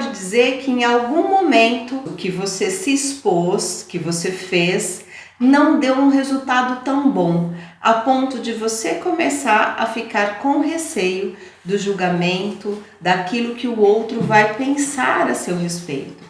pode dizer que em algum momento que você se expôs, que você fez, não deu um resultado tão bom, a ponto de você começar a ficar com receio do julgamento, daquilo que o outro vai pensar a seu respeito.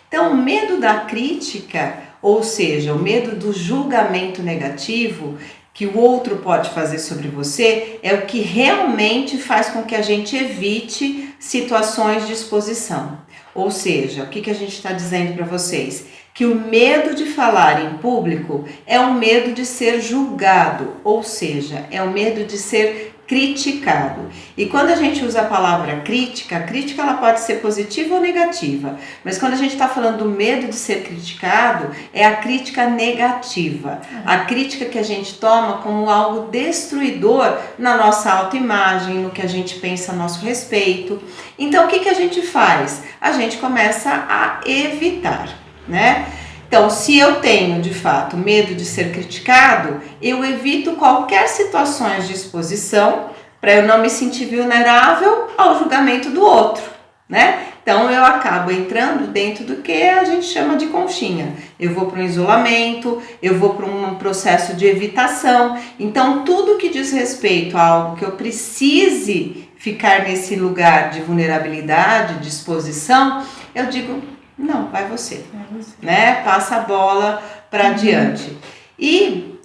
Então, o medo da crítica, ou seja, o medo do julgamento negativo que o outro pode fazer sobre você, é o que realmente faz com que a gente evite situações de exposição. Ou seja, o que a gente está dizendo para vocês? Que o medo de falar em público é o medo de ser julgado, ou seja, é o medo de ser criticado. E quando a gente usa a palavra crítica, a crítica ela pode ser positiva ou negativa, mas quando a gente está falando do medo de ser criticado, é a crítica negativa, a crítica que a gente toma como algo destruidor na nossa autoimagem, no que a gente pensa a nosso respeito. Então o que a gente faz? A gente começa a evitar, né? Então, se eu tenho, de fato, medo de ser criticado, eu evito qualquer situações de exposição para eu não me sentir vulnerável ao julgamento do outro, né? Então, eu acabo entrando dentro do que a gente chama de conchinha. Eu vou para um isolamento, eu vou para um processo de evitação. Então, tudo que diz respeito a algo que eu precise ficar nesse lugar de vulnerabilidade, de exposição, eu digo... Não, vai você, né? Passa a bola para adiante. E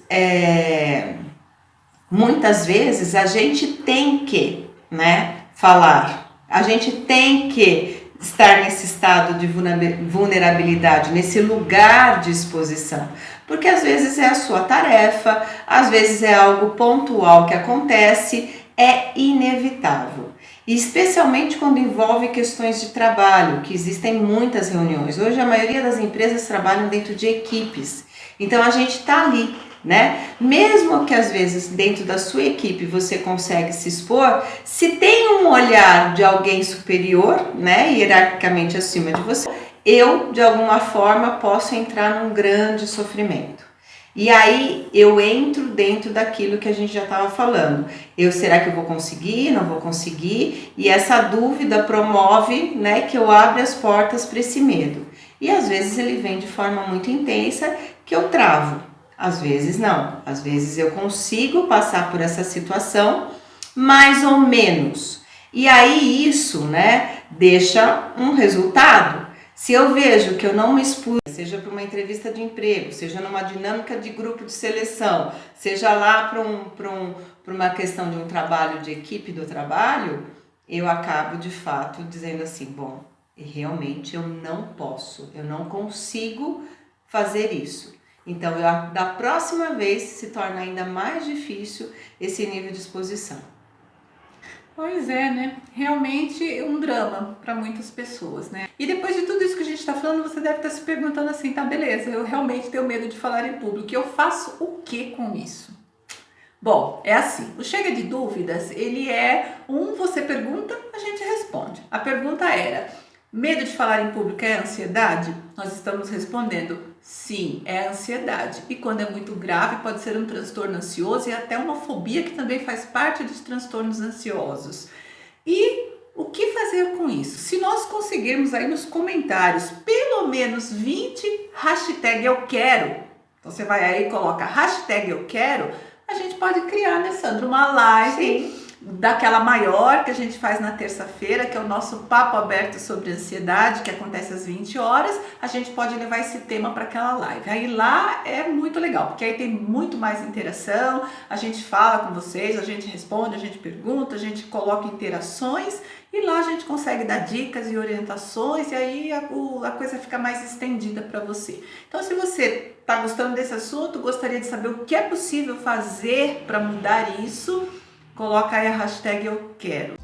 muitas vezes a gente tem que, né, falar, a gente tem que estar nesse estado de vulnerabilidade, nesse lugar de exposição, porque às vezes é a sua tarefa, às vezes é algo pontual que acontece, é inevitável. E especialmente quando envolve questões de trabalho, que existem muitas reuniões. Hoje a maioria das empresas trabalham dentro de equipes. Então a gente está ali, né? Mesmo que às vezes dentro da sua equipe você consegue se expor, se tem um olhar de alguém superior, né, hierarquicamente acima de você, eu de alguma forma posso entrar num grande sofrimento. E aí eu entro dentro daquilo que a gente já estava falando. Será que eu vou conseguir? Não vou conseguir? E essa dúvida promove, né, que eu abra as portas para esse medo. E às vezes ele vem de forma muito intensa que eu travo. Às vezes não. Às vezes eu consigo passar por essa situação, mais ou menos. E aí isso, né, deixa um resultado. Se eu vejo que eu não me expus, seja para uma entrevista de emprego, seja numa dinâmica de grupo de seleção, seja lá para uma questão de um trabalho de equipe do trabalho, eu acabo de fato dizendo assim, bom, realmente eu não posso, eu não consigo fazer isso. Então, da próxima vez se torna ainda mais difícil esse nível de exposição. Pois é, né? Realmente um drama para muitas pessoas, né? E depois de tudo isso que a gente está falando, você deve estar se perguntando assim, tá, beleza, eu realmente tenho medo de falar em público, eu faço o que com isso? Bom, é assim, o Chega de Dúvidas, ele é você pergunta, a gente responde. A pergunta era, medo de falar em público é ansiedade? Nós estamos respondendo, sim, é ansiedade. E quando é muito grave, pode ser um transtorno ansioso e até uma fobia que também faz parte dos transtornos ansiosos. E o que fazer com isso? Se nós conseguirmos aí nos comentários pelo menos 20 hashtag eu quero, então você vai aí e coloca hashtag eu quero, a gente pode criar, né, Sandra, uma live daquela maior que a gente faz na terça-feira, que é o nosso papo aberto sobre ansiedade, que acontece às 20 horas, a gente pode levar esse tema para aquela live. Aí lá é muito legal, porque aí tem muito mais interação, a gente fala com vocês, a gente responde, a gente pergunta, a gente coloca interações e lá a gente consegue dar dicas e orientações e aí a coisa fica mais estendida para você. Então, se você está gostando desse assunto, gostaria de saber o que é possível fazer para mudar isso, coloca aí a hashtag eu quero.